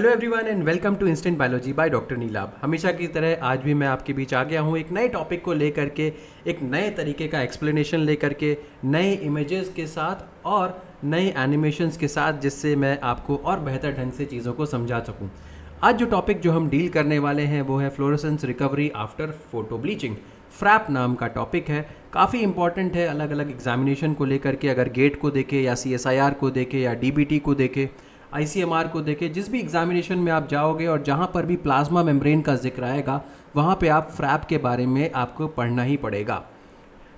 Hello everyone and welcome to instant biology by doctor Neelabh. हमेशा की तरह आज भी मैं आपके बीच आ गया हूँ एक नए टॉपिक को लेकर के, एक नए तरीके का एक्सप्लेनेशन लेकर के, नए इमेजेस के साथ और नए एनिमेशंस के साथ, जिससे मैं आपको और बेहतर ढंग से चीज़ों को समझा सकूँ। आज जो टॉपिक जो हम डील करने वाले हैं वो है fluorescence recovery after photo bleaching. FRAP नाम का टॉपिक है, काफ़ी इंपॉर्टेंट है अलग अलग एग्जामिनेशन को लेकर के। अगर गेट को देखे या CSIR को देखे या DBT को देखे, ICMR को देखे, जिस भी एग्जामिनेशन में आप जाओगे और जहाँ पर भी प्लाज्मा मेम्ब्रेन का जिक्र आएगा वहाँ पे आप फ्रैप के बारे में आपको पढ़ना ही पड़ेगा।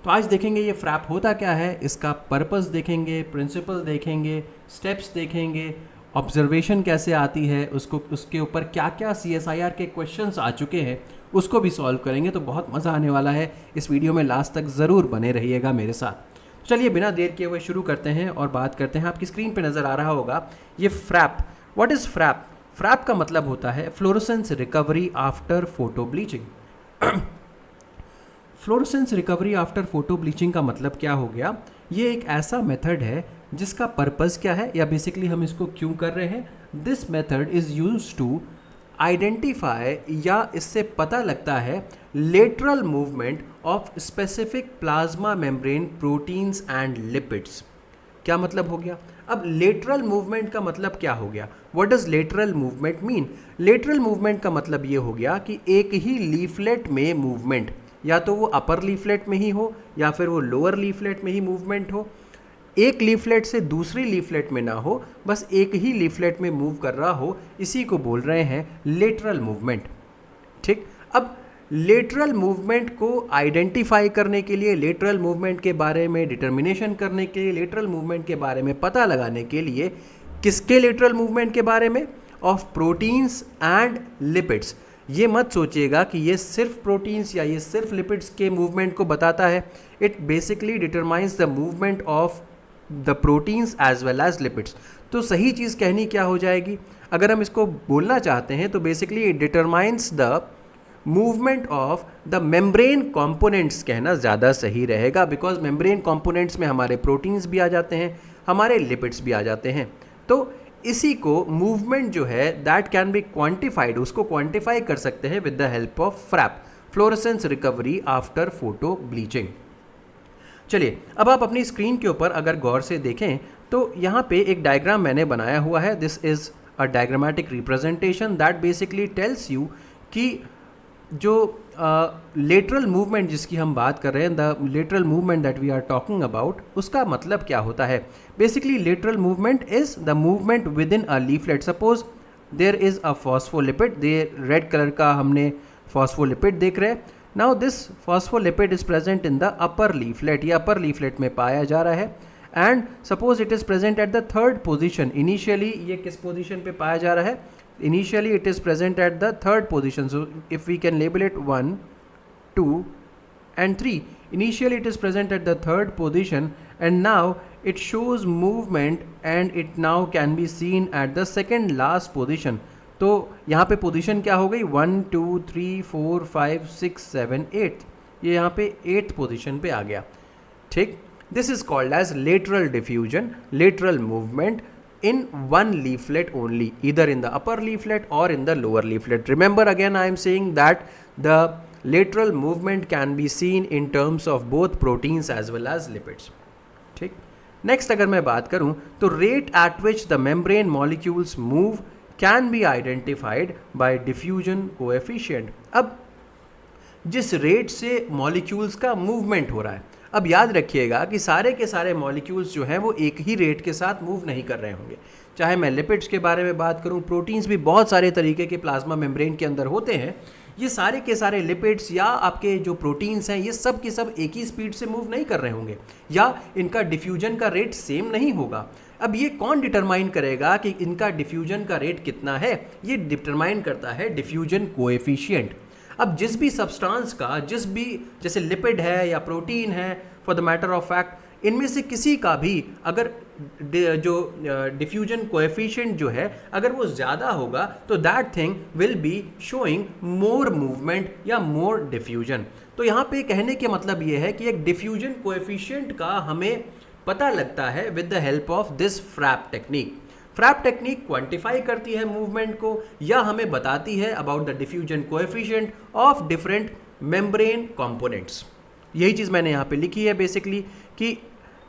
तो आज देखेंगे ये फ्रैप होता क्या है, इसका पर्पस देखेंगे, प्रिंसिपल देखेंगे, स्टेप्स देखेंगे, ऑब्जर्वेशन कैसे आती है उसको, उसके ऊपर क्या क्या CSIR के क्वेश्चंस आ चुके हैं उसको भी सॉल्व करेंगे। तो बहुत मज़ा आने वाला है, इस वीडियो में लास्ट तक ज़रूर बने रहिएगा मेरे साथ। चलिए बिना देर किए हुए शुरू करते हैं और बात करते हैं। आपकी स्क्रीन पे नज़र आ रहा होगा ये फ्रैप। What is फ्रैप? फ्रैप का मतलब होता है fluorescence recovery after photo bleaching. Fluorescence recovery after photo bleaching का मतलब क्या हो गया? ये एक ऐसा मेथड है जिसका पर्पस क्या है, या बेसिकली हम इसको क्यों कर रहे हैं। This method is used to identify, या इससे पता लगता है lateral movement of specific plasma membrane proteins and lipids. क्या मतलब हो गया? अब लेटरल मूवमेंट का मतलब क्या हो गया? What does lateral movement mean? Lateral movement का मतलब ये हो गया कि एक ही लीफलेट में मूवमेंट, या तो वो अपर लीफलेट में ही हो या फिर वो लोअर लीफलेट में ही मूवमेंट हो, एक लीफलेट से दूसरी लीफलेट में ना हो, बस एक ही लीफलेट में मूव कर रहा हो, इसी को बोल रहे हैं लेटरल मूवमेंट। ठीक, अब लेटरल मूवमेंट को आइडेंटिफाई करने के लिए, लेटरल मूवमेंट के बारे में डिटर्मिनेशन करने के लिए, लेटरल मूवमेंट के बारे में पता लगाने के लिए, किसके लेटरल मूवमेंट के बारे में? Of proteins and lipids. ये मत सोचिएगा कि ये सिर्फ प्रोटीन्स या ये सिर्फ लिपिड्स के मूवमेंट को बताता है। It basically determines the movement of the proteins as well as lipids. तो सही चीज़ कहनी क्या हो जाएगी? अगर हम इसको बोलना चाहते हैं तो basically it determines the movement of the membrane components कहना ज़्यादा सही रहेगा, बिकॉज मेम्ब्रेन कंपोनेंट्स में हमारे प्रोटीन्स भी आ जाते हैं, हमारे लिपिड्स भी आ जाते हैं। तो इसी को मूवमेंट जो है दैट कैन बी क्वांटिफाइड, उसको क्वांटिफाई कर सकते हैं with the help of FRAP, fluorescence recovery after photo bleaching. चलिए अब आप अपनी स्क्रीन के ऊपर अगर गौर से देखें तो यहाँ पे एक डायग्राम मैंने बनाया हुआ है। This is a diagrammatic representation that basically tells you कि जो लेटरल मूवमेंट जिसकी हम बात कर रहे हैं, the lateral movement that we are talking about, उसका मतलब क्या होता है। Basically lateral movement is the movement within a leaflet. Suppose there is a phospholipid, red colour का हमने फॉस्फोलिपिड देख रहे हैं। Now this phospholipid is present in the upper leaflet, ये अपर लीफलेट में पाया जा रहा है। And suppose it is present at the third position. Initially ये किस पोजिशन पे पाया जा रहा है? Initially it is present at the third position. So if we can label it 1, 2 and 3. Initially it is present at the third position and now it shows movement and it now can be seen at the second last position. तो यहाँ पे position क्या हो गई? 1, 2, 3, 4, 5, 6, 7, 8। ये यहाँ पे 8th position पे आ गया। ठीक, this is called as lateral diffusion, lateral movement in one leaflet only, either in the upper leaflet or in the lower leaflet. Remember again I am saying that the lateral movement can be seen in terms of both proteins as well as lipids. ठीक, next अगर मैं बात करूं तो rate at which the membrane molecules move can be identified by diffusion coefficient. अब जिस rate से molecules का मूवमेंट हो रहा है, अब याद रखिएगा कि सारे के सारे मॉलिक्यूल्स जो हैं वो एक ही रेट के साथ मूव नहीं कर रहे होंगे। चाहे मैं लिपिड्स के बारे में बात करूं, प्रोटीन्स भी बहुत सारे तरीके के प्लाज्मा मेम्ब्रेन के अंदर होते हैं। ये सारे के सारे लिपिड्स या आपके जो प्रोटीन्स हैं ये सब के सब एक ही स्पीड से मूव नहीं कर रहे होंगे, या इनका डिफ्यूजन का रेट सेम नहीं होगा। अब ये कौन डिटरमाइन करेगा कि इनका डिफ्यूजन का रेट कितना है? ये डिटरमाइन करता है डिफ्यूजन कोएफिशिएंट। अब जिस भी सब्सटेंस का, जिस भी, जैसे लिपिड है या प्रोटीन है, for the matter of fact, इनमें से किसी का भी अगर जो डिफ्यूजन कोएफिशिएंट जो है अगर वो ज़्यादा होगा तो that thing will be showing more movement या मोर डिफ्यूजन। तो यहाँ पे कहने के मतलब ये है कि एक डिफ्यूजन कोएफिशिएंट का हमें पता लगता है with the help of this FRAP technique. FRAP technique quantify करती है मूवमेंट को या हमें बताती है about the diffusion coefficient of different membrane components. यही चीज़ मैंने यहाँ पे लिखी है बेसिकली कि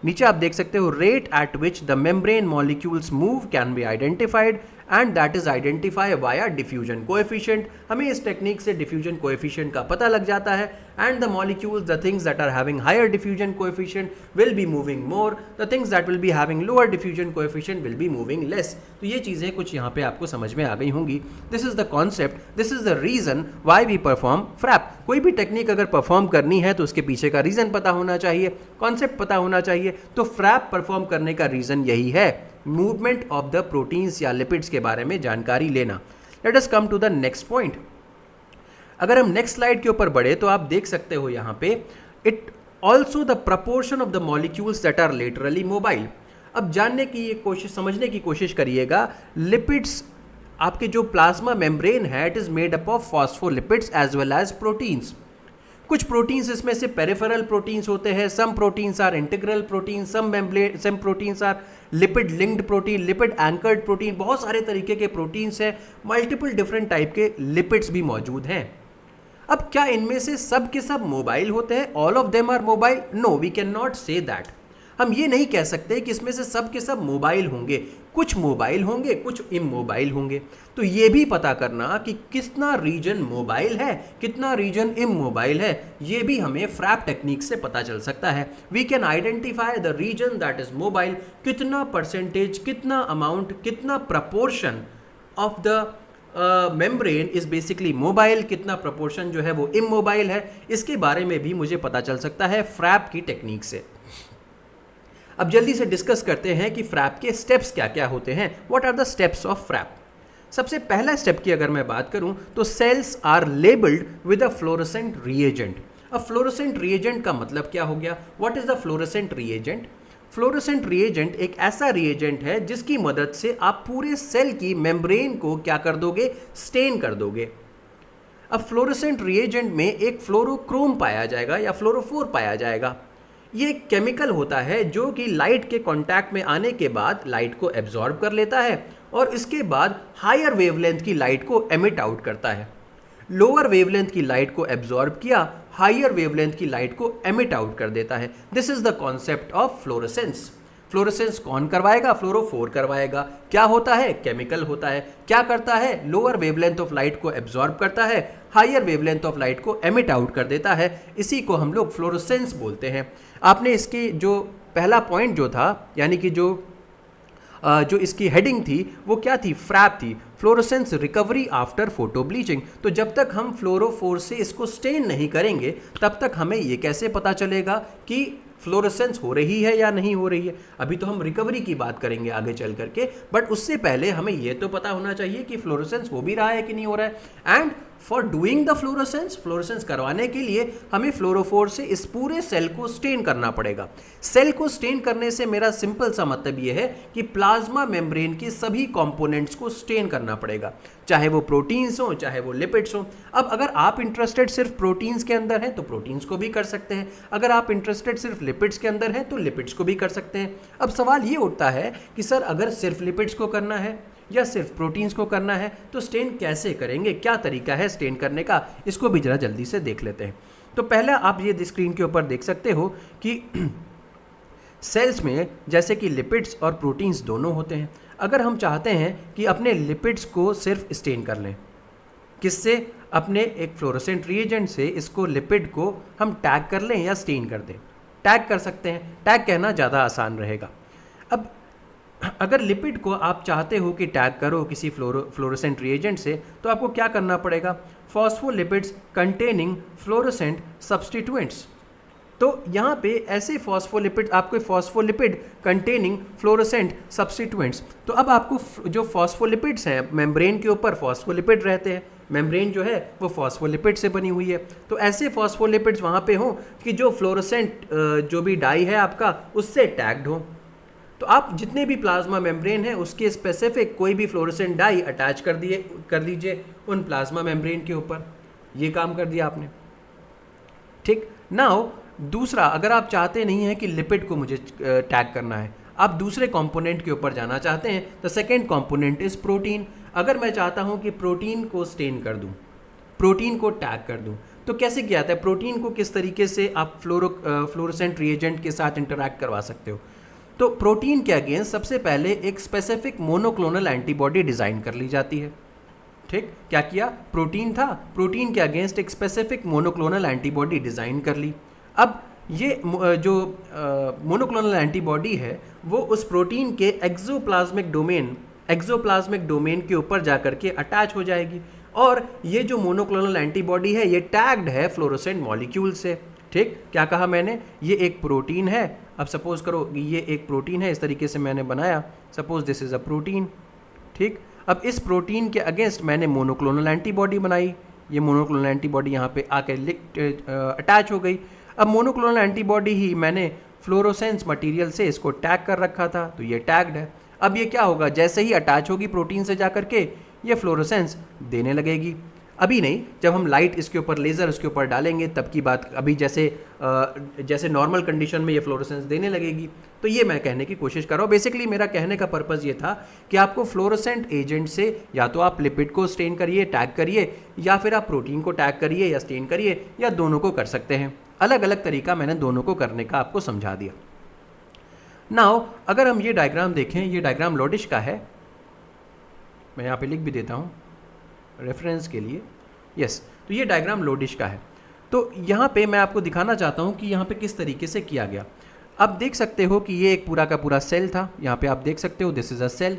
नीचे आप देख सकते हो rate at which the membrane molecules move can be identified and that is identify via diffusion coefficient. हमें इस टेक्निक से डिफ्यूजन कोएफिशिएंट का पता लग जाता है and the molecules the things that are having higher diffusion coefficient will be moving more, the things that will be having lower diffusion coefficient will be moving less. तो ये चीज़ें कुछ यहाँ पे आपको समझ में आ गई होंगी। This is the concept, this is the reason why we perform FRAP. कोई भी टेक्निक अगर परफॉर्म करनी है तो उसके पीछे का रीजन पता होना चाहिए, कॉन्सेप्ट पता होना चाहिए। तो फ्रैप परफॉर्म करने का रीजन यही है, मूवमेंट ऑफ द प्रोटीन्स या लिपिड्स के बारे में जानकारी लेना। Let us come to the next point. अगर हम नेक्स्ट स्लाइड के ऊपर बढ़े तो आप देख सकते हो यहाँ पे it also the proportion of the molecules that are laterally mobile. अब जानने की ये कोशिश, समझने की कोशिश करिएगा, लिपिड्स आपके जो प्लाज्मा मेम्ब्रेन है it is made up of phospholipids as well as proteins. कुछ प्रोटीन्स इसमें से पेरिफेरल प्रोटीन्स होते हैं, some proteins are integral protein, some proteins are lipid linked protein, lipid anchored protein, बहुत सारे तरीके के प्रोटीन्स हैं, मल्टीपल डिफरेंट टाइप के लिपिड्स भी मौजूद हैं। अब क्या इनमें से सब के सब मोबाइल होते हैं? All of them are mobile? No, we can not say that. हम ये नहीं कह सकते कि इसमें से सब के सब मोबाइल होंगे, कुछ मोबाइल होंगे, कुछ इमोबाइल होंगे। तो ये भी पता करना कि कितना रीजन मोबाइल है, कितना रीजन इमोबाइल है, ये भी हमें फ्रैप टेक्निक से पता चल सकता है। We can identify the reason that is mobile, कितना परसेंटेज, कितना अमाउंट, कितना proportion of the membrane is basically mobile, कितना प्रपोर्शन जो है वो इमोबाइल है, इसके बारे में भी मुझे पता चल सकता है फ्रैप की टेक्निक से। अब जल्दी से डिस्कस करते हैं कि फ्रैप के स्टेप्स क्या क्या होते हैं। What are the steps of FRAP? सबसे पहला स्टेप की अगर मैं बात करूं तो cells are labelled with a fluorescent reagent. अब फ्लोरोसेंट रिएजेंट का मतलब क्या हो गया? What is the fluorescent reagent? Fluorescent reagent एक ऐसा रिएजेंट है जिसकी मदद से आप पूरे सेल की मेम्ब्रेन को क्या कर दोगे? स्टेन कर दोगे। अब फ्लोरोसेंट रिएजेंट में एक फ्लोरोक्रोम पाया जाएगा या फ्लोरोफोर पाया जाएगा। ये एक केमिकल होता है जो कि लाइट के कांटेक्ट में आने के बाद लाइट को एब्जॉर्ब कर लेता है और इसके बाद हायर वेवलेंथ की लाइट को एमिट आउट करता है। लोअर वेवलेंथ की लाइट को एब्जॉर्ब किया, हायर वेवलेंथ की लाइट को एमिट आउट कर देता है। This is the concept of fluorescence. Fluorescence कौन करवाएगा? फ्लोरोफोर करवाएगा। क्या होता है? केमिकल होता है। क्या करता है? लोअर वेवलेंथ ऑफ लाइट को एब्जॉर्ब करता है, हायर वेवलेंथ ऑफ लाइट को एमिट आउट कर देता है। इसी को हम लोग फ्लोरोसेंस बोलते हैं। आपने इसकी जो पहला पॉइंट जो था, यानी कि जो इसकी हेडिंग थी वो क्या थी? फ्रैप थी, fluorescence recovery after photo bleaching. तो जब तक हम फ्लोरोफोर से इसको स्टेन नहीं करेंगे तब तक हमें ये कैसे पता चलेगा कि फ्लोरोसेंस हो रही है या नहीं हो रही है? अभी तो हम रिकवरी की बात करेंगे आगे चल करके, बट उससे पहले हमें ये तो पता होना चाहिए कि फ्लोरोसेंस हो भी रहा है कि नहीं हो रहा है। And for doing the fluorescence करवाने के लिए हमें फ्लोरोफोर से इस पूरे सेल को स्टेन करना पड़ेगा। सेल को स्टेन करने से मेरा सिंपल सा मतलब ये है कि प्लाज्मा मेम्ब्रेन के सभी कंपोनेंट्स को स्टेन करना पड़ेगा, चाहे वो प्रोटीन्स हो चाहे वो लिपिड्स हो। अब अगर आप इंटरेस्टेड सिर्फ प्रोटीन्स के अंदर हैं तो प्रोटीन्स को भी कर सकते हैं, अगर आप इंटरेस्टेड सिर्फ लिपिड्स के अंदर हैं तो लिपिड्स को भी कर सकते हैं। अब सवाल ये उठता है कि सर अगर सिर्फ लिपिड्स को करना है या सिर्फ प्रोटीन्स को करना है तो स्टेन कैसे करेंगे, क्या तरीका है स्टेन करने का, इसको भी जरा जल्दी से देख लेते हैं। तो पहला आप ये स्क्रीन के ऊपर देख सकते हो कि सेल्स में जैसे कि लिपिड्स और प्रोटीन्स दोनों होते हैं। अगर हम चाहते हैं कि अपने लिपिड्स को सिर्फ स्टेन कर लें, किससे? अपने एक फ्लोरोसेंट रिएजेंट से इसको लिपिड को हम टैग कर लें या स्टेन कर दें। टैग कर सकते हैं, टैग कहना ज़्यादा आसान रहेगा। अब अगर लिपिड को आप चाहते हो कि टैग करो किसी फ्लोरोसेंट रिएजेंट से तो आपको क्या करना पड़ेगा? Phospholipids containing fluorescent substituents. तो यहाँ पे ऐसे फॉस्फोलिपिड, आपको फॉस्फोलिपिड कंटेनिंग फ्लोरोसेंट सब्स्टिट्यूएंट्स। तो अब आपको जो फॉस्फोलिपिड्स हैं, मेम्ब्रेन के ऊपर फॉस्फोलिपिड रहते हैं, मेम्ब्रेन जो है वो फॉस्फोलिपिड से बनी हुई है, तो ऐसे फॉस्फोलिपिड्स वहाँ पे हों कि जो फ्लोरोसेंट जो भी डाई है आपका उससे टैग्ड हो। तो आप जितने भी प्लाज्मा मेम्ब्रेन है उसके स्पेसिफिक कोई भी फ्लोरोसेंट डाई अटैच कर दीजिए उन प्लाज्मा मेम्ब्रेन के ऊपर। ये काम कर दिया आपने, ठीक। नाउ दूसरा, अगर आप चाहते नहीं हैं कि लिपिड को मुझे टैग करना है, आप दूसरे कंपोनेंट के ऊपर जाना चाहते हैं, the second component is protein. अगर मैं चाहता हूं कि प्रोटीन को स्टेन कर दूं, प्रोटीन को टैग कर दूं, तो कैसे किया जाता है? प्रोटीन को किस तरीके से आप फ्लोरोसेंट रिएजेंट के साथ इंटरैक्ट करवा सकते हो? तो प्रोटीन के अगेंस्ट सबसे पहले एक स्पेसिफिक मोनोक्लोनल एंटीबॉडी डिज़ाइन कर ली जाती है। ठीक, क्या किया? प्रोटीन था, प्रोटीन के अगेंस्ट एक स्पेसिफिक मोनोक्लोनल एंटीबॉडी डिज़ाइन कर ली। अब ये जो मोनोक्लोनल एंटीबॉडी है वो उस प्रोटीन के एक्सोप्लाज्मिक डोमेन के ऊपर जाकर के अटैच हो जाएगी, और ये जो मोनोक्लोनल एंटीबॉडी है ये टैग्ड है फ्लोरोसेंट मॉलिक्यूल से। ठीक, क्या कहा मैंने? ये एक प्रोटीन है। अब सपोज करो ये एक प्रोटीन है, इस तरीके से मैंने बनाया, suppose this is a protein. ठीक, अब इस प्रोटीन के अगेंस्ट मैंने मोनोक्लोनल एंटीबॉडी बनाई, ये मोनोक्लोनल एंटीबॉडी यहाँ पे आके अटैच हो गई। अब मोनोक्लोनल एंटीबॉडी ही मैंने फ्लोरोसेंस मटेरियल से इसको टैग कर रखा था, तो ये टैग्ड है। अब ये क्या होगा? जैसे ही अटैच होगी प्रोटीन से जाकर के ये फ्लोरोसेंस देने लगेगी। अभी नहीं, जब हम लाइट इसके ऊपर, लेज़र उसके ऊपर डालेंगे तब की बात। अभी जैसे नॉर्मल कंडीशन में ये फ्लोरोसेंस देने लगेगी। तो ये मैं कहने की कोशिश कर रहा हूँ। बेसिकली मेरा कहने का पर्पज़ ये था कि आपको फ्लोरोसेंट एजेंट से या तो आप लिपिड को स्टेन करिए, टैग करिए, या फिर आप प्रोटीन को टैग करिए या स्टेन करिए, या दोनों को कर सकते हैं। अलग अलग तरीका मैंने दोनों को करने का आपको समझा दिया। नाउ अगर हम ये डायग्राम देखें, ये डायग्राम लोडिश का है, मैं यहाँ पे लिख भी देता हूँ रेफरेंस के लिए। यस, तो ये डायग्राम लोडिश का है। तो यहाँ पे मैं आपको दिखाना चाहता हूँ कि यहाँ पे किस तरीके से किया गया। आप देख सकते हो कि ये एक पूरा का पूरा सेल था, यहाँ पे आप देख सकते हो दिस इज़ अ सेल।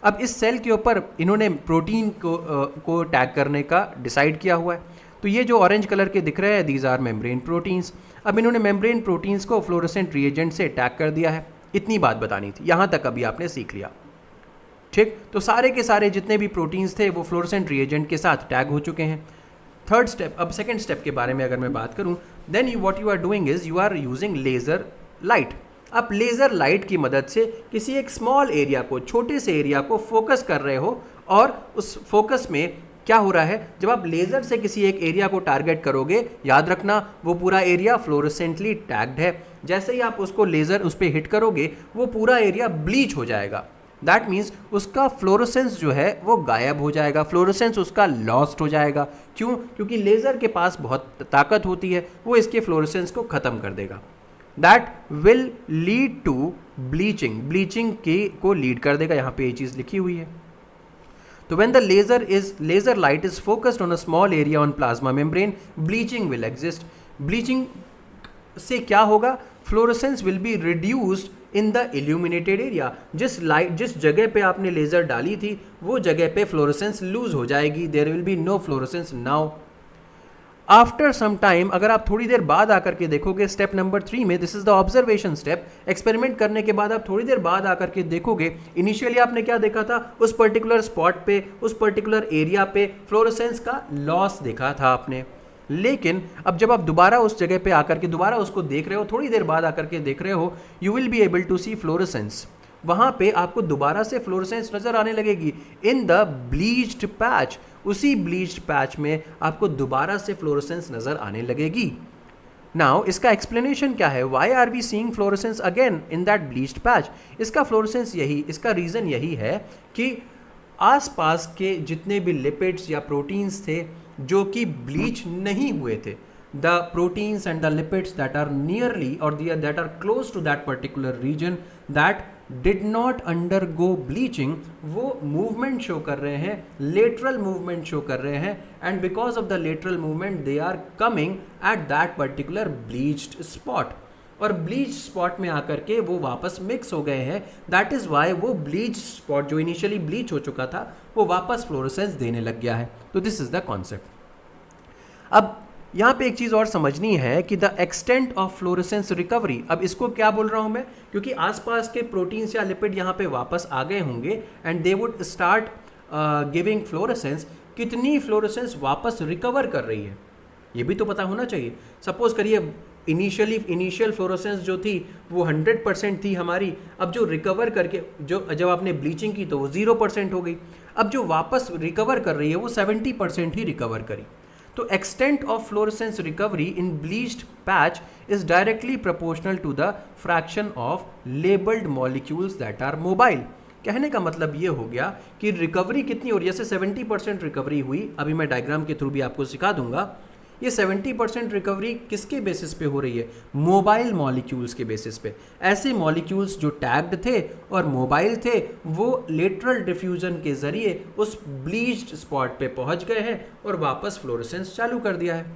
अब इस सेल के ऊपर इन्होंने प्रोटीन को टैग करने का डिसाइड किया हुआ है। तो ये जो ऑरेंज कलर के दिख रहे हैं, दीज आर मेम्ब्रेन प्रोटीन्स। अब इन्होंने मेम्ब्रेन प्रोटीन्स को फ्लोरोसेंट रिएजेंट से टैग कर दिया है। इतनी बात बतानी थी, यहाँ तक अभी आपने सीख लिया। ठीक, तो सारे के सारे जितने भी प्रोटीन्स थे वो फ्लोरोसेंट रिएजेंट के साथ टैग हो चुके हैं। थर्ड स्टेप, अब सेकंड स्टेप के बारे में अगर मैं बात करूं, then what you are doing is you are using laser light. आप लेज़र लाइट की मदद से किसी एक स्मॉल एरिया को, छोटे से एरिया को फोकस कर रहे हो, और उस फोकस में क्या हो रहा है, जब आप लेज़र से किसी एक एरिया को टारगेट करोगे, याद रखना वो पूरा एरिया फ्लोरोसेंटली टैग्ड है। जैसे ही आप उसको लेज़र उस पर हिट करोगे वो पूरा एरिया ब्लीच हो जाएगा। दैट मीन्स उसका फ्लोरोसेंस जो है वो गायब हो जाएगा, फ्लोरोसेंस उसका लॉस्ट हो जाएगा। क्यों? क्योंकि लेज़र के पास बहुत ताकत होती है, वो इसके फ्लोरोसेंस को ख़त्म कर देगा। That will lead to bleaching, bleaching को लीड कर देगा। यहाँ पे ये चीज़ लिखी हुई है। तो when the laser light is focused on a small area on plasma membrane, bleaching will exist. Bleaching से क्या होगा? Fluorescence will be reduced in the illuminated area. जिस जगह पे आपने लेज़र डाली थी वो जगह पे फ्लोरोसेंस लूज हो जाएगी। There will be no fluorescence now. After some time, अगर आप थोड़ी देर बाद आकर के देखोगे स्टेप नंबर 3 में, this is the observation step. Experiment करने के बाद आप थोड़ी देर बाद आकर के देखोगे, इनिशियली आपने क्या देखा था? उस पर्टिकुलर स्पॉट पे, उस पर्टिकुलर एरिया पे फ्लोरोसेंस का लॉस देखा था आपने। लेकिन अब जब आप दोबारा उस जगह पे आकर के दोबारा उसको देख रहे हो, थोड़ी देर बाद आकर के देख रहे हो, you will be able to see fluorescence. वहाँ पे आपको दोबारा से फ्लोरोसेंस नज़र आने लगेगी इन द ब्लीच्ड पैच। उसी ब्लीच्ड पैच में आपको दोबारा से फ्लोरोसेंस नज़र आने लगेगी। नाउ इसका एक्सप्लेनेशन क्या है? Why are we seeing fluorescence again in that bleached patch? इसका रीज़न यही है कि आसपास के जितने भी लिपिड्स या प्रोटीन्स थे जो कि ब्लीच नहीं हुए थे, the proteins and the lipids that are nearly और that are close to that particular region that did not undergo bleaching, वो मूवमेंट शो कर रहे हैं, लेटरल मूवमेंट शो कर रहे हैं, and because of the lateral movement they are coming at that particular bleached spot. और bleach spot में आकर के वो वापस मिक्स हो गए हैं। दैट इज़ वाई वो ब्लीच स्पॉट जो इनिशियली ब्लीच हो चुका था वो वापस फ्लोरोसेंस देने लग गया है। तो दिस इज़ द कॉन्सेप्ट। अब यहाँ पे एक चीज़ और समझनी है कि the extent of fluorescence recovery. अब इसको क्या बोल रहा हूँ मैं? क्योंकि आसपास के प्रोटीन्स या लिपिड यहाँ पे वापस आ गए होंगे and they would start giving fluorescence. कितनी फ्लोरोसेंस वापस रिकवर कर रही है ये भी तो पता होना चाहिए। सपोज करिए इनिशियल फ्लोरोसेंस जो थी वो 100% थी हमारी, अब जो रिकवर करके जब आपने ब्लीचिंग की तो वो 0% हो गई। अब जो वापस रिकवर कर रही है वो 70% ही रिकवर करी। तो extent of fluorescence recovery in bleached patch is directly proportional to the fraction of labelled molecules that are mobile. कहने का मतलब ये हो गया कि रिकवरी कितनी हो रही है, जैसे 70% रिकवरी हुई, अभी मैं डायग्राम के थ्रू भी आपको सिखा दूंगा। ये 70% रिकवरी किसके बेसिस पे हो रही है, मोबाइल मॉलिक्यूल्स के बेसिस पे। ऐसे मॉलिक्यूल्स जो टैग्ड थे और मोबाइल थे वो लेटरल डिफ्यूजन के जरिए उस ब्लीच्ड स्पॉट पे पहुंच गए हैं और वापस फ्लोरेसेंस चालू कर दिया है।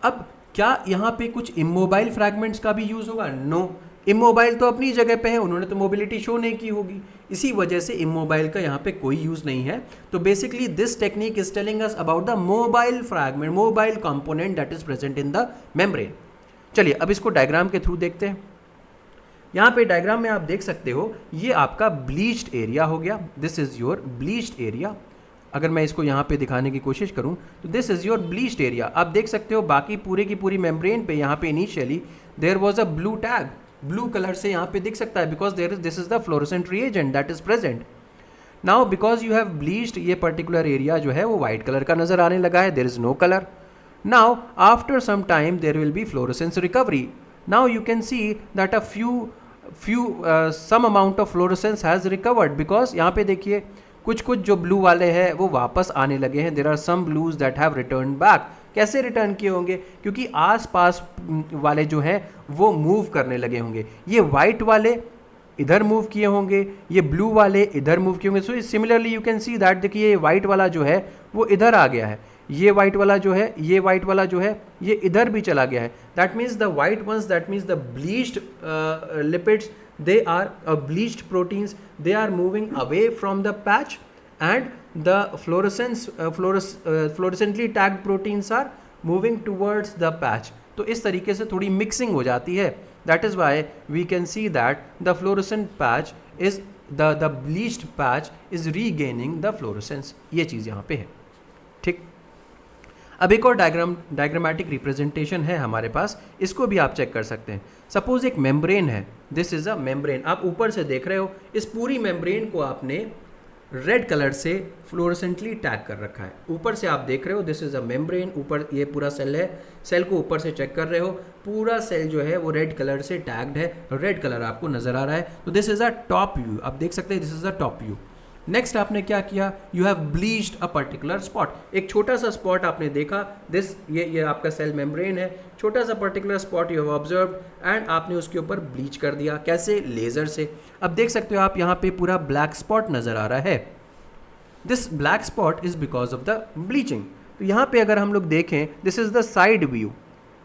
अब क्या यहाँ पे कुछ इमोबाइल फ्रैगमेंट्स का भी यूज होगा? नो, इमोबाइल तो अपनी जगह पे है, उन्होंने तो मोबिलिटी शो नहीं की होगी, इसी वजह से इमोबाइल का यहाँ पे कोई यूज नहीं है। तो basically this technique is telling us about the mobile fragment, mobile component that is present in the membrane. चलिए अब इसको डायग्राम के थ्रू देखते हैं। यहाँ पे डायग्राम में आप देख सकते हो ये आपका ब्लीच्ड एरिया हो गया, this is your bleached area. अगर मैं इसको यहाँ पे दिखाने की कोशिश करूँ तो this is your bleached area. आप देख सकते हो बाकी पूरे की पूरी मेम्ब्रेन पे यहाँ पे initially there was a blue tag, blue colour से यहाँ पे दिख सकता है because there is this is the fluorescent reagent that is present. Now because you have bleached, ये पर्टिकुलर एरिया जो है वो व्हाइट कलर का नजर आने लगा है, there is no colour. Now after some time there will be fluorescence recovery. Now you can see that a few some amount of fluorescence has recovered because यहाँ पे देखिए कुछ कुछ जो ब्लू वाले हैं वो वापस आने लगे हैं। There are some blues that have return back. कैसे रिटर्न किए होंगे? क्योंकि आसपास वाले जो हैं वो मूव करने लगे होंगे। ये वाइट वाले इधर मूव किए होंगे, ये ब्लू वाले इधर मूव किए होंगे। So similarly you can see that देखिए ये वाइट वाला जो है वो इधर आ गया है, ये वाइट वाला जो है, ये वाइट वाला जो है ये इधर भी चला गया है। That means the white ones, that means the bleached lipids, they are bleached proteins, they are moving away from the patch and the fluorescently tagged proteins are moving towards the patch. तो इस तरीके से थोड़ी mixing हो जाती है। That is why we can see that the fluorescent patch is the bleached patch is regaining the fluorescence। ये चीज़ यहाँ पे है, ठीक। अब एक और डायग्रामेटिक रिप्रेजेंटेशन है हमारे पास, इसको भी आप चेक कर सकते हैं। सपोज एक मेम्ब्रेन है, दिस इज अ मेम्ब्रेन, आप ऊपर से देख रहे हो, इस पूरी मेम्ब्रेन को आपने रेड कलर से फ्लोरेसेंटली टैग कर रखा है। ऊपर से आप देख रहे हो दिस इज अ मेम्ब्रेन, ऊपर ये पूरा सेल है, सेल को ऊपर से चेक कर रहे हो, पूरा सेल जो है वो रेड कलर से टैग्ड है, रेड कलर आपको नजर आ रहा है। तो this is a top view, आप देख सकते हैं this is a top view. Next आपने क्या किया, you have bleached a particular spot, एक छोटा सा स्पॉट आपने देखा, दिस ये आपका सेल मेम्ब्रेन है, छोटा सा particular spot you have observed and आपने उसके ऊपर ब्लीच कर दिया। कैसे? लेजर से। अब देख सकते हो आप यहाँ पे पूरा ब्लैक स्पॉट नजर आ रहा है। This black spot is because of the bleaching. तो यहाँ पे अगर हम लोग देखें, this is the side view,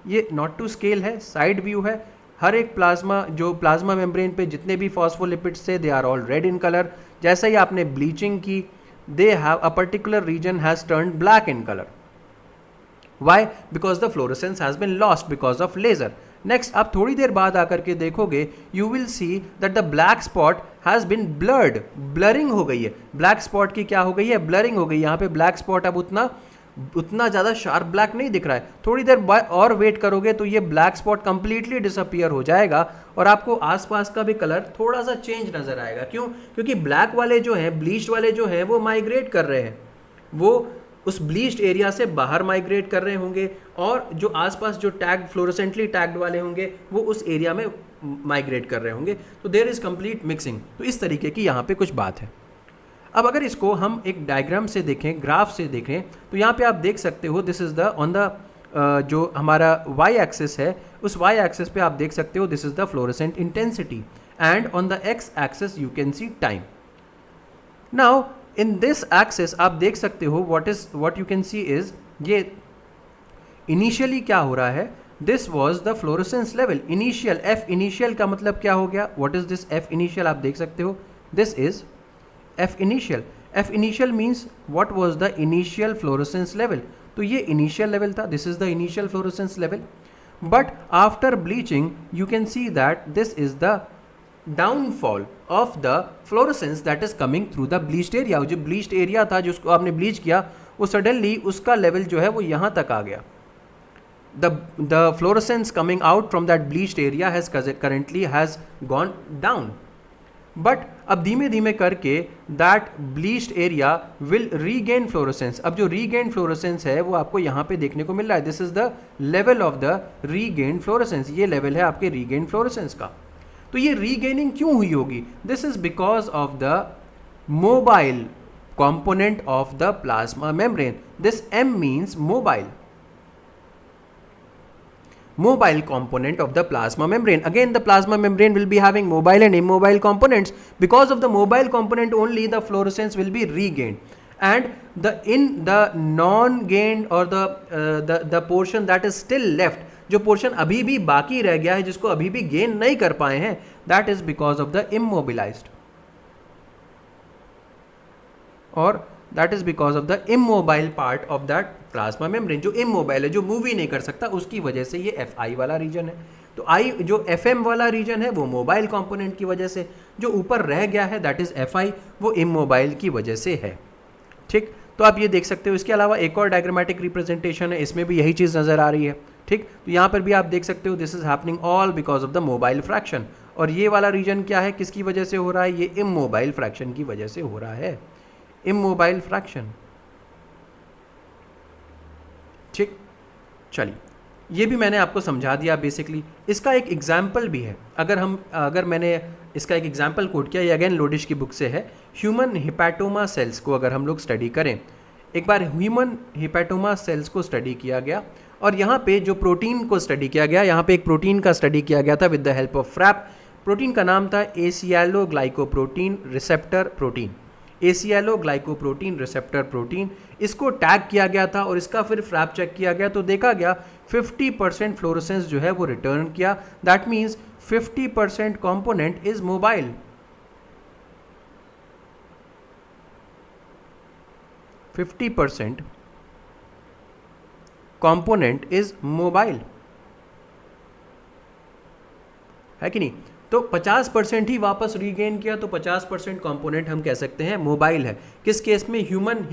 ये नॉट टू स्केल है, साइड व्यू है। हर एक प्लाज्मा, जो प्लाज्मा मेम्ब्रेन पे जितने भी फॉस्फोलिपिड्स थे they are all red in colour. जैसे ही आपने ब्लीचिंग की, they have a particular reason has turned black in colour. Why? Because the fluorescence has been lost because of laser. Next आप थोड़ी देर बाद आकर के देखोगे, you will see that the black spot has been blurred, blurring हो गई है। ब्लैक स्पॉट की क्या हो गई है? ब्लरिंग हो गई। यहाँ पे ब्लैक स्पॉट अब उतना ज़्यादा शार्प ब्लैक नहीं दिख रहा है। थोड़ी देर और वेट करोगे तो ये ब्लैक स्पॉट कंप्लीटली डिसअपियर हो जाएगा और आपको आसपास का भी कलर थोड़ा सा चेंज नजर आएगा। क्यों? क्योंकि ब्लैक वाले जो हैं, ब्लीच्ड वाले जो हैं, वो माइग्रेट कर रहे हैं, वो उस ब्लीच्ड एरिया से बाहर माइग्रेट कर रहे होंगे और जो आसपास जो टैग फ्लोरेसेंटली टैग्ड वाले होंगे वो उस एरिया में माइग्रेट कर रहे होंगे। तो देयर इज कंप्लीट मिक्सिंग। तो इस तरीके की यहाँ पे कुछ बात है। अब अगर इसको हम एक डायग्राम से देखें, ग्राफ से देखें, तो यहाँ पे आप देख सकते हो this is the on the जो हमारा वाई एक्सिस है, उस वाई एक्सिस पे आप देख सकते हो this is the fluorescent intensity and on the x axis you can C time. Now in this axis आप देख सकते हो what you can C is, ये इनिशियली क्या हो रहा है, this was the fluorescence level initial. F initial का मतलब क्या हो गया, what is this F initial? आप देख सकते हो this is F initial. F initial means what was the initial fluorescence level? तो ये initial level था, this is the initial fluorescence level. But after bleaching, you can see that this is the downfall of the fluorescence that is coming through the bleached area. जो bleached area था जिसको आपने bleach किया, वो suddenly उसका level जो है वो यहाँ तक आ गया. The fluorescence coming out from that bleached area has currently has gone down. But अब धीमे धीमे करके that bleached area will regain fluorescence. अब जो रीगेन फ्लोरोसेंस है वो आपको यहाँ पे देखने को मिल रहा है। This is the level of the regain fluorescence, ये लेवल है आपके रीगेन फ्लोरोसेंस का। तो ये रीगेनिंग क्यों हुई होगी? This is because of the mobile component of the plasma membrane. This M means mobile component of the plasma membrane. Again, the plasma membrane will be having mobile and immobile components. Because of the mobile component only, the fluorescence will be regained, and the non-gained or the portion that is still left, जो portion अभी भी बाकी रह गया है, जिसको अभी भी गेन नहीं कर पाए हैं, that is because of the immobilised, और that is because of the immobile part of that plasma membrane. जो इमोबाइल है, जो मूव ही नहीं कर सकता, उसकी वजह से ये एफ आई वाला रीजन है। तो आई जो एफ एम वाला रीजन है वो मोबाइल कंपोनेंट की वजह से, जो ऊपर रह गया है दैट इज एफ आई, वो इमोबाइल की वजह से है। ठीक, तो आप ये देख सकते हो। इसके अलावा एक और डायग्रामेटिक रिप्रेजेंटेशन है, इसमें भी यही चीज़ नज़र आ रही है। ठीक, तो यहाँ पर भी आप देख सकते हो this is happening all because of the mobile fraction. और ये वाला रीजन क्या है, किसकी वजह से हो रहा है? ये इमोबाइल फ्रैक्शन की वजह से हो रहा है, इमोबाइल फ्रैक्शन। ठीक, चलिए ये भी मैंने आपको समझा दिया बेसिकली। इसका एक एग्जाम्पल भी है, अगर मैंने इसका एक एग्जाम्पल कोट किया, ये अगेन लोडिश की बुक से है। ह्यूमन हिपैटोमा सेल्स को अगर हम लोग स्टडी करें, एक बार ह्यूमन हिपैटोमा सेल्स को स्टडी किया गया, और यहाँ पे जो प्रोटीन को स्टडी किया गया, यहाँ पे एक प्रोटीन का स्टडी किया गया था with the help of FRAP. Protein का नाम था asialoglycoprotein receptor protein, asialoglycoprotein receptor protein. इसको टैग किया गया था और इसका फिर फ्रैप चेक किया गया, तो देखा गया 50% फ्लोरोसेंस जो है वो रिटर्न किया। That means 50% component is mobile, 50% component is mobile, है कि नहीं? तो 50% ही वापस रीगेन किया, तो 50% कंपोनेंट हम कह सकते हैं मोबाइल है। किस केस में? ह्यूमन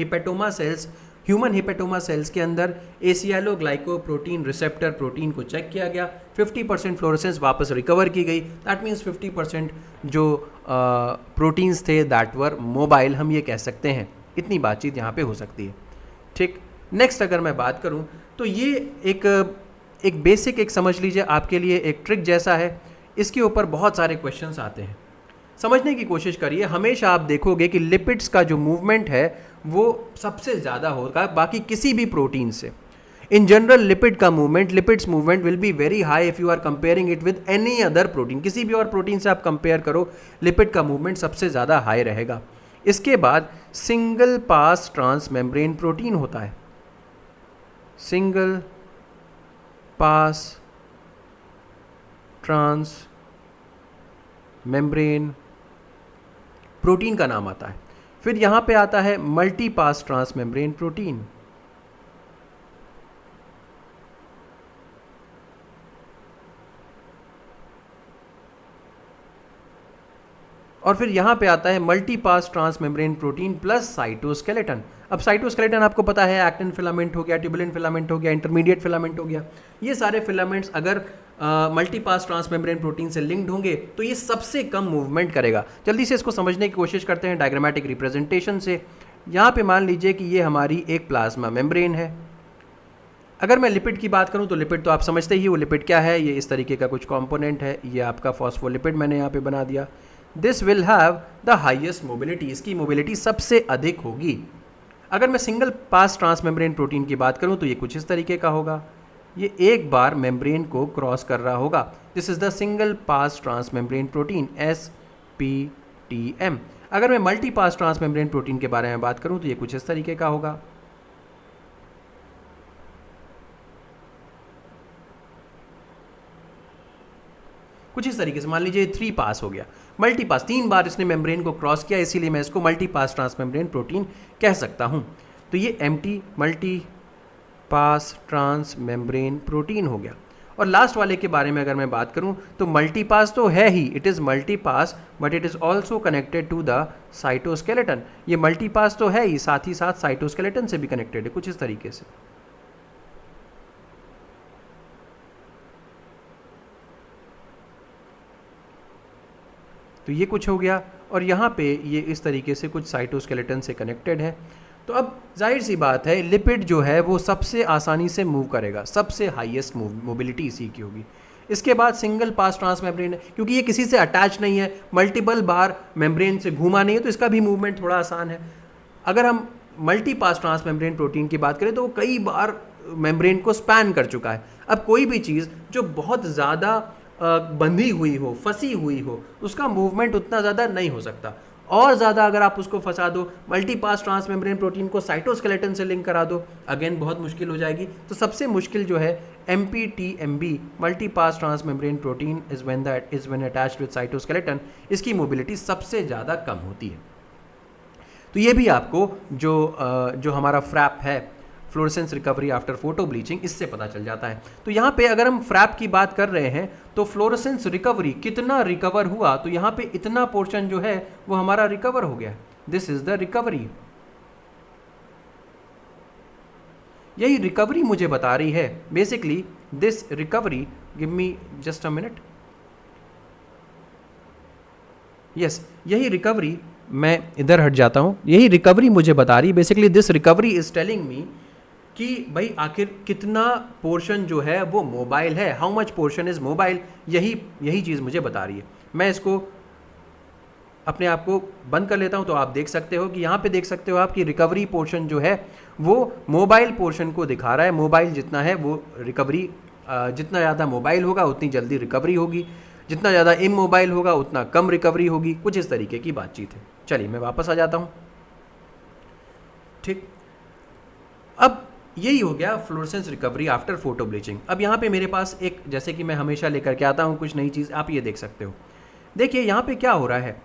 हिपेटोमा सेल्स के अंदर एसियालोग्लाइकोप्रोटीन रिसेप्टर प्रोटीन को चेक किया गया, 50% फ्लोरोसेंस वापस रिकवर की गई। दैट मीन्स 50% जो प्रोटीन्स थे दैट वर मोबाइल, हम ये कह सकते हैं। इतनी बातचीत यहाँ पे हो सकती है। ठीक, नेक्स्ट अगर मैं बात करूँ तो ये एक बेसिक, एक समझ लीजिए आपके लिए एक ट्रिक जैसा है। इसके ऊपर बहुत सारे क्वेश्चंस आते हैं, समझने की कोशिश करिए। हमेशा आप देखोगे कि लिपिड्स का जो मूवमेंट है वो सबसे ज़्यादा होगा बाकी किसी भी प्रोटीन से। In general lipids movement will be very high if you are comparing it with any other protein. किसी भी और प्रोटीन से आप कंपेयर करो, लिपिड का मूवमेंट सबसे ज़्यादा हाई रहेगा। इसके बाद single pass transmembrane protein होता है, single pass transmembrane protein का नाम आता है। फिर यहां पे आता है multi pass transmembrane protein, और फिर यहां पे आता है multi pass transmembrane protein plus cytoskeleton. अब साइटोस्केलेटन आपको पता है एक्टिन फिलामेंट हो गया, ट्यूबुलिन फिलामेंट हो गया, इंटरमीडिएट फिलामेंट हो गया। ये सारे फिलामेंट्स अगर multi pass transmembrane protein से लिंक्ड होंगे तो ये सबसे कम मूवमेंट करेगा। जल्दी से इसको समझने की कोशिश करते हैं डायग्रामेटिक रिप्रेजेंटेशन से। यहाँ पे मान लीजिए कि ये हमारी एक प्लाज्मा मेम्ब्रेन है। अगर मैं लिपिड की बात करूँ तो लिपिड तो आप समझते ही, वो लिपिड क्या है, ये इस तरीके का कुछ कॉम्पोनेंट है। ये आपका फॉस्फोलिपिड मैंने यहाँ पे बना दिया। This will have the highest mobility, इसकी मोबिलिटी सबसे अधिक होगी। अगर मैं single pass transmembrane protein की बात करूं तो ये कुछ इस तरीके का होगा, ये एक बार मेम्ब्रेन को क्रॉस कर रहा होगा। This is the single pass transmembrane protein, SPTM। अगर मैं multi pass transmembrane protein के बारे में बात करूं तो ये कुछ इस तरीके का होगा। कुछ इस तरीके से मान लीजिए 3 पास हो गया। मल्टी पास 3 बार इसने मेम्ब्रेन को क्रॉस किया, इसीलिए मैं इसको multi pass transmembrane protein कह सकता हूं। तो ये MT multi pass transmembrane protein हो गया। और लास्ट वाले के बारे में अगर मैं बात करूं तो मल्टी पास तो है ही, it is multi pass, but it is also connected to the cytoskeleton. ये मल्टी पास तो है ही, साथ ही साथ साइटोस्केलेटन से भी कनेक्टेड है, कुछ इस तरीके से। तो ये कुछ हो गया, और यहाँ पे ये इस तरीके से कुछ साइटोस्केलेटन से कनेक्टेड है। तो अब जाहिर सी बात है लिपिड जो है वो सबसे आसानी से मूव करेगा, सबसे हाईएस्ट मोबिलिटी इसी की होगी। इसके बाद सिंगल पास ट्रांस मेम्ब्रेन है, क्योंकि ये किसी से अटैच नहीं है, मल्टीपल बार मेम्ब्रेन से घूमा नहीं है, तो इसका भी मूवमेंट थोड़ा आसान है। अगर हम multi pass transmembrane protein की बात करें तो वो कई बार मेम्ब्रेन को स्पैन कर चुका है। अब कोई भी चीज़ जो बहुत ज़्यादा बंधी हुई हो, फंसी हुई हो, उसका मूवमेंट उतना ज़्यादा नहीं हो सकता। और ज़्यादा अगर आप उसको फंसा दो, multi pass transmembrane protein को साइटोस्केलेटन से लिंक करा दो, अगेन बहुत मुश्किल हो जाएगी। तो सबसे मुश्किल जो है MPTMB, multi pass transmembrane protein is when attached with cytoskeleton, इसकी मोबिलिटी सबसे ज़्यादा कम होती है। तो ये भी आपको जो हमारा फ्रैप है, fluorescence recovery after photo bleaching, इससे पता चल जाता है। तो यहाँ पे अगर हम फ्रैप की बात कर रहे हैं तो फ्लोरेसेंस रिकवरी कितना रिकवर हुआ, तो यहाँ पे इतना पोर्शन जो है वो हमारा रिकवर हो गया। This is the recovery. यही रिकवरी मुझे बता रही है basically this recovery, give me just a minute, yes, यही रिकवरी, मैं इधर हट जाता हूँ, यही रिकवरी मुझे बता रही, basically this recovery is telling me कि भाई आखिर कितना पोर्शन जो है वो मोबाइल है, how much portion is mobile, यही चीज़ मुझे बता रही है। मैं इसको अपने आप को बंद कर लेता हूँ, तो आप देख सकते हो कि यहाँ पे देख सकते हो आप कि रिकवरी पोर्शन जो है वो मोबाइल पोर्शन को दिखा रहा है। मोबाइल जितना है वो रिकवरी, जितना ज़्यादा मोबाइल होगा उतनी जल्दी रिकवरी होगी, जितना ज़्यादा इमोबाइल होगा उतना कम रिकवरी होगी, कुछ इस तरीके की बातचीत है। चलिए मैं वापस आ जाता हूँ। ठीक, अब यही हो गया fluorescence recovery after photo bleaching. अब यहाँ पे मेरे पास एक, जैसे कि मैं हमेशा लेकर के आता हूँ कुछ नई चीज़, आप ये देख सकते हो। देखिए यहाँ पे क्या हो रहा है,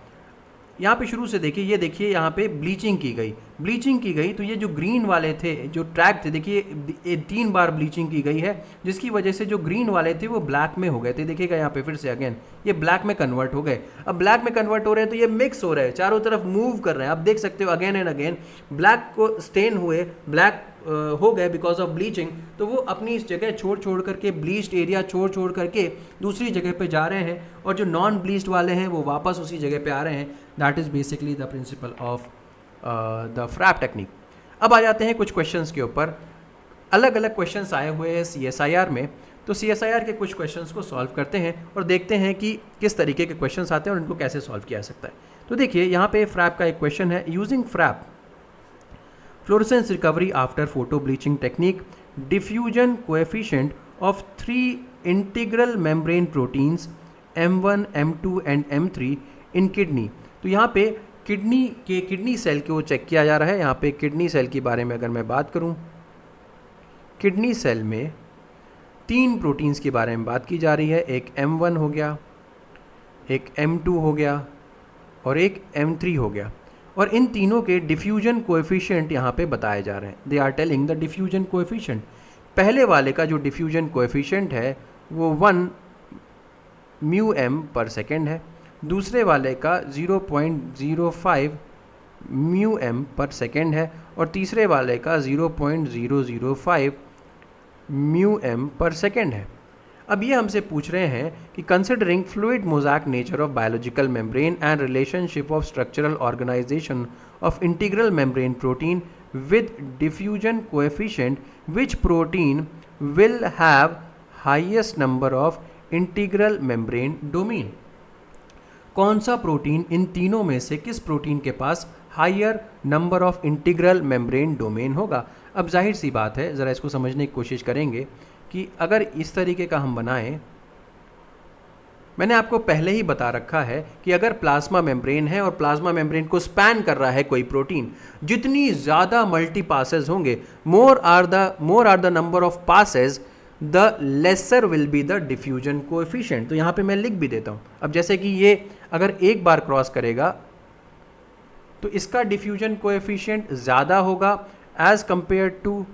यहाँ पे शुरू से देखिए, ये देखिए यहाँ पे ब्लीचिंग की गई, तो ये जो ग्रीन वाले थे, जो ट्रैक थे, देखिए 3 बार ब्लीचिंग की गई है, जिसकी वजह से जो ग्रीन वाले थे वो ब्लैक में हो गए थे। देखिएगा यहाँ पे फिर से अगेन ये ब्लैक में कन्वर्ट हो गए। अब ब्लैक में कन्वर्ट हो रहे हैं तो ये मिक्स हो रहे हैं, चारों तरफ मूव कर रहे हैं। आप देख सकते हो अगेन एंड अगेन ब्लैक को स्टेन हुए, ब्लैक हो गए बिकॉज ऑफ ब्लीचिंग। तो वो अपनी इस जगह छोड़ करके, ब्लीच्ड एरिया छोड़ करके दूसरी जगह पे जा रहे हैं, और जो नॉन ब्लीच्ड वाले हैं वो वापस उसी जगह पे आ रहे हैं। That is basically the principle of the FRAP technique. अब आ जाते हैं कुछ क्वेश्चंस के ऊपर। अलग अलग क्वेश्चंस आए हुए हैं CSIR में, तो CSIR के कुछ क्वेश्चंस को सॉल्व करते हैं और देखते हैं कि किस तरीके के क्वेश्चंस आते हैं और इनको कैसे सॉल्व किया जा सकता है। तो देखिए यहाँ पे फ्रैप का एक क्वेश्चन है, using FRAP fluorescence recovery after photo bleaching technique, diffusion coefficient of 3 integral membrane proteins M1, M2 and M3 in kidney. तो यहाँ पे किडनी सेल को चेक किया जा रहा है। यहाँ पे किडनी सेल के बारे में अगर मैं बात करूँ, किडनी सेल में 3 प्रोटीन्स के बारे में बात की जा रही है। एक M1 हो गया, एक M2 हो गया और एक M3 हो गया, और इन तीनों के डिफ्यूजन कोएफिशिएंट यहाँ पे बताए जा रहे हैं। They are telling the diffusion coefficient. पहले वाले का जो डिफ्यूजन कोएफिशिएंट है वो 1 μm पर सेकेंड है, दूसरे वाले का 0.05 μm पर सेकेंड है, और तीसरे वाले का 0.005 μm पर सेकेंड है। अब ये हमसे पूछ रहे हैं कि considering fluid mosaic nature of biological membrane and relationship of structural organisation of integral membrane protein with diffusion coefficient, which protein will have highest number of integral membrane domain. कौन सा प्रोटीन इन तीनों में से किस प्रोटीन के पास higher number of integral membrane domain होगा। अब जाहिर सी बात है, ज़रा इसको समझने की कोशिश करेंगे कि अगर इस तरीके का हम बनाएं, मैंने आपको पहले ही बता रखा है कि अगर प्लाज्मा मेम्ब्रेन है और प्लाज्मा मेम्ब्रेन को स्पैन कर रहा है कोई प्रोटीन, जितनी ज़्यादा मल्टी पासेज होंगे, more are the number of passes, the lesser will be the diffusion coefficient. तो यहाँ पे मैं लिख भी देता हूँ। अब जैसे कि ये अगर एक बार क्रॉस करेगा तो इसका डिफ्यूजन कोएफिशिएंट ज़्यादा होगा एज कंपेयर टू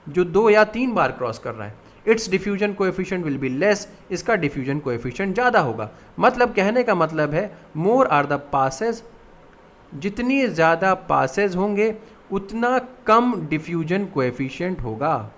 जो 2 या 3 बार क्रॉस कर रहा है। It's diffusion coefficient will be less, इसका डिफ्यूजन कोएफिशिएंट ज़्यादा होगा। मतलब कहने का मतलब है मोर आर द पासेज, जितनी ज़्यादा पासेज होंगे उतना कम डिफ्यूजन कोएफिशिएंट होगा।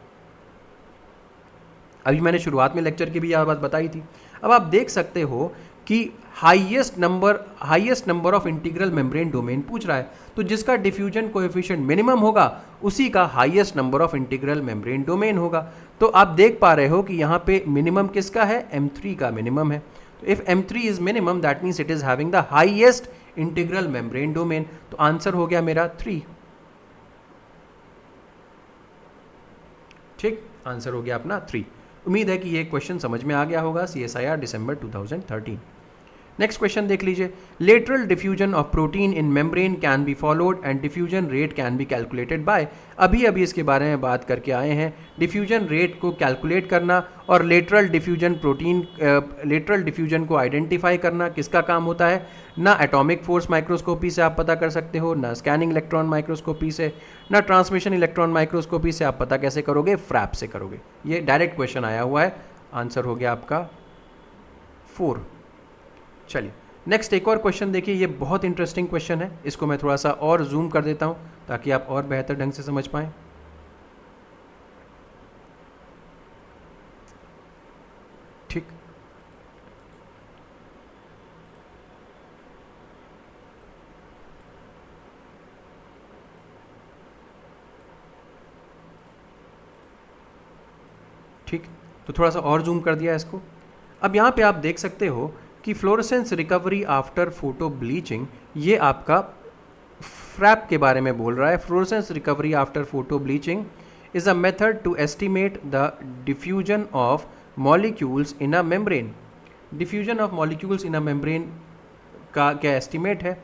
अभी मैंने शुरुआत में लेक्चर की भी यह बात बताई थी। अब आप देख सकते हो कि highest number of integral membrane domain पूछ रहा है, तो जिसका डिफ्यूजन कोएफिशिएंट मिनिमम होगा उसी का highest number of integral membrane domain होगा। तो आप देख पा रहे हो कि यहाँ पे मिनिमम किसका है, M3 का मिनिमम है। तो if M3 is minimum that means it is having the highest integral membrane domain. तो आंसर हो गया मेरा 3। ठीक, आंसर हो गया अपना 3। उम्मीद है कि ये क्वेश्चन समझ में आ गया होगा, CSIR दिसंबर 2013। नेक्स्ट क्वेश्चन देख लीजिए। Lateral diffusion of protein in membrane can be followed and diffusion rate can be calculated by. अभी इसके बारे में बात करके आए हैं, डिफ्यूजन रेट को कैलकुलेट करना और लेटरल डिफ्यूजन को आइडेंटिफाई करना किसका काम होता है। ना एटॉमिक फोर्स माइक्रोस्कोपी से आप पता कर सकते हो, ना स्कैनिंग इलेक्ट्रॉन माइक्रोस्कोपी से, ना ट्रांसमिशन इलेक्ट्रॉन माइक्रोस्कोपी से। आप पता कैसे करोगे, फ्रैप से करोगे। ये डायरेक्ट क्वेश्चन आया हुआ है, आंसर हो गया आपका 4। चलिए नेक्स्ट एक और क्वेश्चन देखिए, ये बहुत इंटरेस्टिंग क्वेश्चन है, इसको मैं थोड़ा सा और जूम कर देता हूं ताकि आप और बेहतर ढंग से समझ पाएं। ठीक, ठीक, तो थोड़ा सा और जूम कर दिया इसको। अब यहाँ पे आप देख सकते हो कि fluorescence recovery after photo bleaching, ये आपका फ्रैप के बारे में बोल रहा है। Fluorescence recovery after photo bleaching is a method to estimate the diffusion of molecules in a membrane. Diffusion of molecules in a membrane का क्या एस्टिमेट है।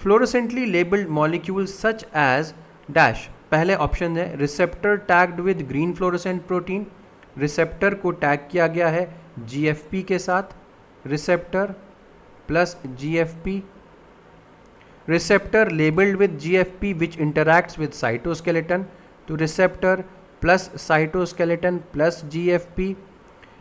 Fluorescently labelled molecules such as dash, पहले ऑप्शन है receptor tagged with green fluorescent protein, receptor को tag किया गया है GFP के साथ, receptor plus GFP, receptor labelled with GFP which interacts with cytoskeleton, तो receptor plus cytoskeleton plus GFP।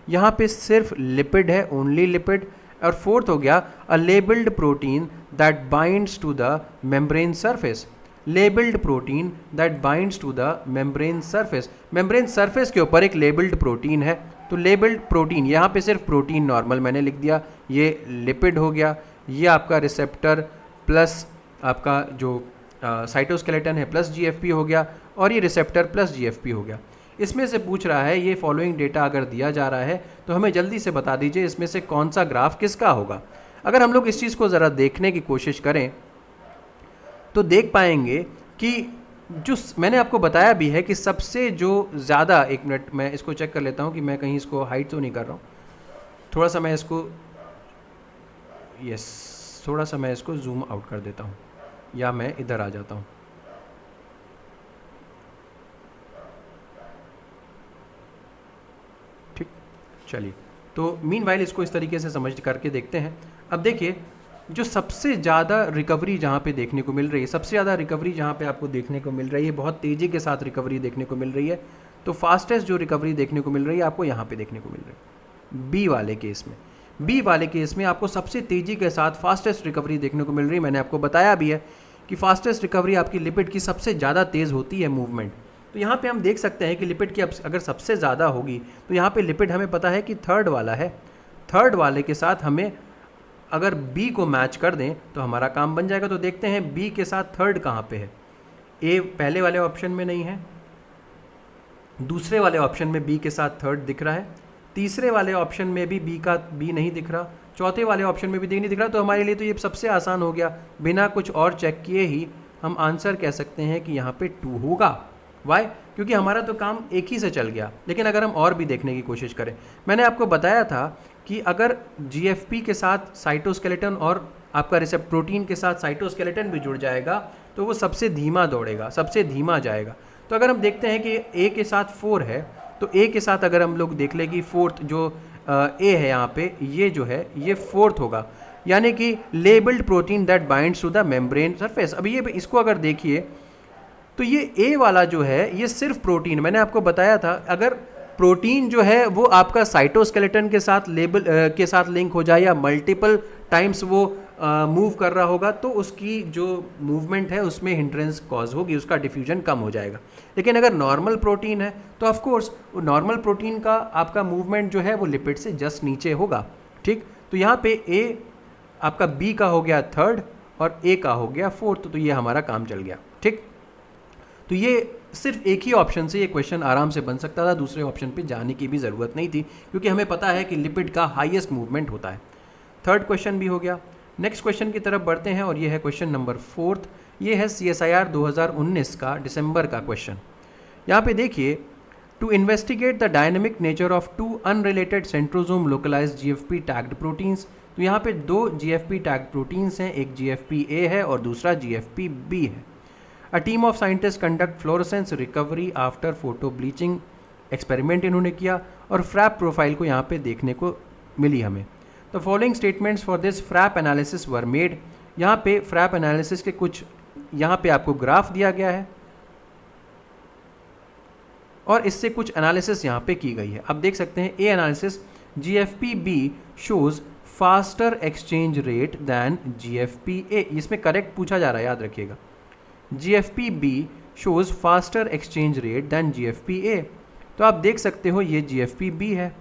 यहाँ पे सिर्फ लिपिड है, ओनली लिपिड। और फोर्थ हो गया a labelled protein that binds to the membrane surface. Labelled protein that binds to the membrane surface, membrane surface के ऊपर एक लेबल्ड प्रोटीन है। तो लेबल्ड प्रोटीन, यहाँ पे सिर्फ प्रोटीन नॉर्मल मैंने लिख दिया, ये लिपिड हो गया। ये आपका रिसेप्टर प्लस आपका जो साइटोस्केलेटन है प्लस GFP हो गया, और ये रिसेप्टर प्लस GFP हो गया। इसमें से पूछ रहा है ये फॉलोइंग डेटा अगर दिया जा रहा है तो हमें जल्दी से बता दीजिए इसमें से कौन सा ग्राफ किसका होगा। अगर हम लोग इस चीज़ को ज़रा देखने की कोशिश करें तो देख पाएंगे कि जो मैंने आपको बताया भी है कि सबसे जो ज़्यादा, एक मिनट मैं इसको चेक कर लेता हूँ कि मैं कहीं इसको हाइड तो नहीं कर रहा हूँ, थोड़ा सा मैं इसको थोड़ा सा मैं इसको जूम आउट कर देता हूँ, या मैं इधर आ जाता हूँ। ठीक, चलिए, तो मीनवाइल इसको इस तरीके से समझ करके देखते हैं। अब देखिए जो सबसे ज़्यादा रिकवरी जहाँ पे देखने को मिल रही है, सबसे ज़्यादा रिकवरी जहाँ पे आपको देखने को मिल रही है, बहुत तेज़ी के साथ रिकवरी देखने को मिल रही है, तो फास्टेस्ट जो रिकवरी देखने को मिल रही है आपको यहाँ पे देखने को मिल रही है बी वाले केस में। बी वाले केस में आपको सबसे तेज़ी के साथ फास्टेस्ट रिकवरी देखने को मिल रही है। मैंने आपको बताया भी है कि फास्टेस्ट रिकवरी आपकी लिपिड की सबसे ज़्यादा तेज़ होती है मूवमेंट। तो यहाँ पे हम देख सकते हैं कि लिपिड की अगर सबसे ज़्यादा होगी तो यहाँ पे लिपिड हमें पता है कि थर्ड वाला है। थर्ड वाले के साथ हमें अगर बी को मैच कर दें तो हमारा काम बन जाएगा। तो देखते हैं बी के साथ थर्ड कहाँ पे है। ए पहले वाले ऑप्शन में नहीं है, दूसरे वाले ऑप्शन में बी के साथ थर्ड दिख रहा है, तीसरे वाले ऑप्शन में भी बी नहीं दिख रहा, चौथे वाले ऑप्शन में भी नहीं दिख रहा। तो हमारे लिए तो ये सबसे आसान हो गया, बिना कुछ और चेक किए ही हम आंसर कह सकते हैं कि यहाँ पे 2 होगा। वाई? क्योंकि हमारा तो काम एक ही से चल गया। लेकिन अगर हम और भी देखने की कोशिश करें, मैंने आपको बताया था कि अगर GFP के साथ साइटोस्केलेटन और आपका रिसेप्टर प्रोटीन के साथ साइटोस्केलेटन भी जुड़ जाएगा तो वो सबसे धीमा दौड़ेगा, सबसे धीमा जाएगा। तो अगर हम देखते हैं कि A के साथ 4 है, तो A के साथ अगर हम लोग देख लें कि फोर्थ जो A है यहाँ पे, ये जो है ये फोर्थ होगा, यानी कि labelled protein that binds to the membrane surface. अब ये इसको अगर देखिए तो ये A वाला जो है ये सिर्फ प्रोटीन, मैंने आपको बताया था अगर प्रोटीन जो है वो आपका साइटोस्केलेटन के साथ के साथ लिंक हो जाए या मल्टीपल टाइम्स वो मूव कर रहा होगा तो उसकी जो मूवमेंट है उसमें हिंड्रेंस कॉज होगी, उसका डिफ्यूजन कम हो जाएगा। लेकिन अगर नॉर्मल प्रोटीन है तो ऑफ कोर्स नॉर्मल प्रोटीन का आपका मूवमेंट जो है वो लिपिड से जस्ट नीचे होगा। ठीक, तो यहाँ पे ए आपका बी का हो गया थर्ड और ए का हो गया फोर्थ, तो ये हमारा काम चल गया। ठीक, तो ये सिर्फ एक ही ऑप्शन से ये क्वेश्चन आराम से बन सकता था, दूसरे ऑप्शन पे जाने की भी ज़रूरत नहीं थी, क्योंकि हमें पता है कि लिपिड का हाईएस्ट मूवमेंट होता है। थर्ड क्वेश्चन भी हो गया। नेक्स्ट क्वेश्चन की तरफ बढ़ते हैं और ये है क्वेश्चन नंबर 4। ये है CSIR 2019 का दिसंबर का क्वेश्चन। यहाँ पे देखिए, to investigate the dynamic nature of 2 unrelated centrosome localised GFP tagged proteins. तो यहाँ पे 2 GFP टैग्ड प्रोटीन्स हैं, एक GFP-A है और दूसरा GFP-B है। A team of scientist conduct fluorescence recovery after photo bleaching experiment इन्होंने किया और फ्रैप प्रोफाइल को यहाँ पे देखने को मिली हमें। The following statements for this FRAP analysis were made. यहाँ पे फ्रैप एनालिसिस के कुछ यहाँ पे आपको ग्राफ दिया गया है और इससे कुछ एनालिसिस यहाँ पे की गई है। आप देख सकते हैं, a analysis, GFP-B shows faster exchange rate than GFP-A। इसमें करेक्ट पूछा जा रहा है, याद रखिएगा। GFP-B shows faster exchange rate than GFP-A। तो आप देख सकते हो ये GFP-B है।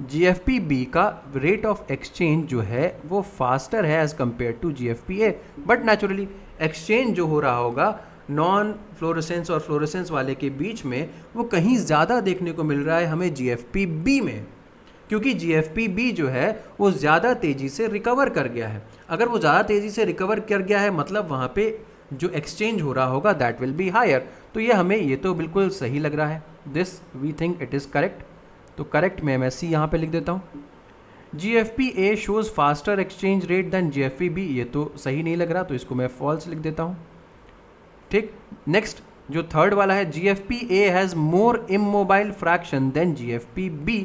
GFP-B का रेट ऑफ एक्सचेंज जो है वो फास्टर है as compare to GFP-A, but naturally exchange जो हो रहा होगा नॉन फ्लोरोसेंस और फ्लोरोसेंस वाले के बीच में वो कहीं ज़्यादा देखने को मिल रहा है हमें GFP-B में, क्योंकि GFP-B जो है वो ज़्यादा तेज़ी से रिकवर कर गया है। अगर वो ज़्यादा तेज़ी से रिकवर कर गया है मतलब वहाँ पे जो एक्सचेंज हो रहा होगा दैट विल बी हायर। तो ये हमें ये तो बिल्कुल सही लग रहा है, this we think it is correct. तो करेक्ट में मैं सी यहाँ पे लिख देता हूँ। GFP-A shows faster exchange rate than GFP-B, ये तो सही नहीं लग रहा, तो इसको मैं फॉल्स लिख देता हूँ। ठीक, नेक्स्ट जो थर्ड वाला है, GFP-A has more immobile fraction than GFP-B।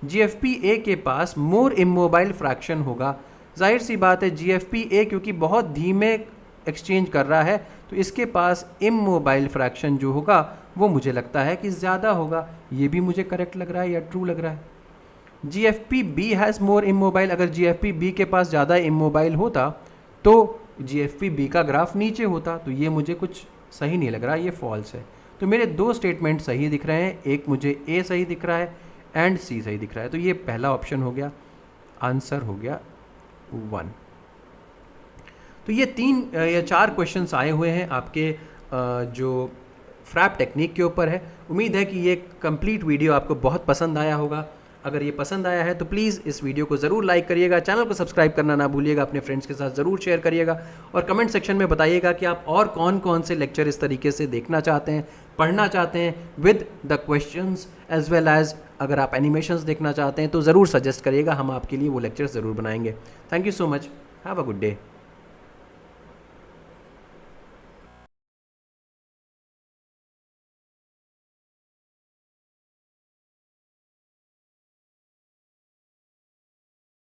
GFP-A के पास मोर इमोबाइल फ्रैक्शन होगा। जाहिर सी बात है, GFP-A क्योंकि बहुत धीमे एक्सचेंज कर रहा है तो इसके पास इमोबाइल फ्रैक्शन जो होगा वो मुझे लगता है कि ज़्यादा होगा। ये भी मुझे करेक्ट लग रहा है या ट्रू लग रहा है। GFP-B हैज़ मोर इमोबाइल, अगर GFP-B के पास ज़्यादा इमोबाइल होता तो GFP-B का ग्राफ नीचे होता, तो ये मुझे कुछ सही नहीं लग रहा, ये फॉल्स है। तो मेरे 2 स्टेटमेंट सही दिख रहे हैं, एक मुझे A सही दिख रहा है एंड C सही दिख रहा है, तो ये पहला ऑप्शन हो गया, आंसर हो गया 1। तो ये 3 या 4 क्वेश्चंस आए हुए हैं आपके जो फ्रैप टेक्निक के ऊपर है। उम्मीद है कि ये कंप्लीट वीडियो आपको बहुत पसंद आया होगा। अगर ये पसंद आया है तो प्लीज़ इस वीडियो को ज़रूर लाइक करिएगा, चैनल को सब्सक्राइब करना ना भूलिएगा, अपने फ्रेंड्स के साथ ज़रूर शेयर करिएगा और कमेंट सेक्शन में बताइएगा कि आप और कौन कौन से लेक्चर इस तरीके से देखना चाहते हैं, पढ़ना चाहते हैं with the questions as well as अगर आप एनिमेशंस देखना चाहते हैं तो ज़रूर सजेस्ट करिएगा, हम आपके लिए वो लेक्चर ज़रूर बनाएंगे। Thank you so much, have a good day.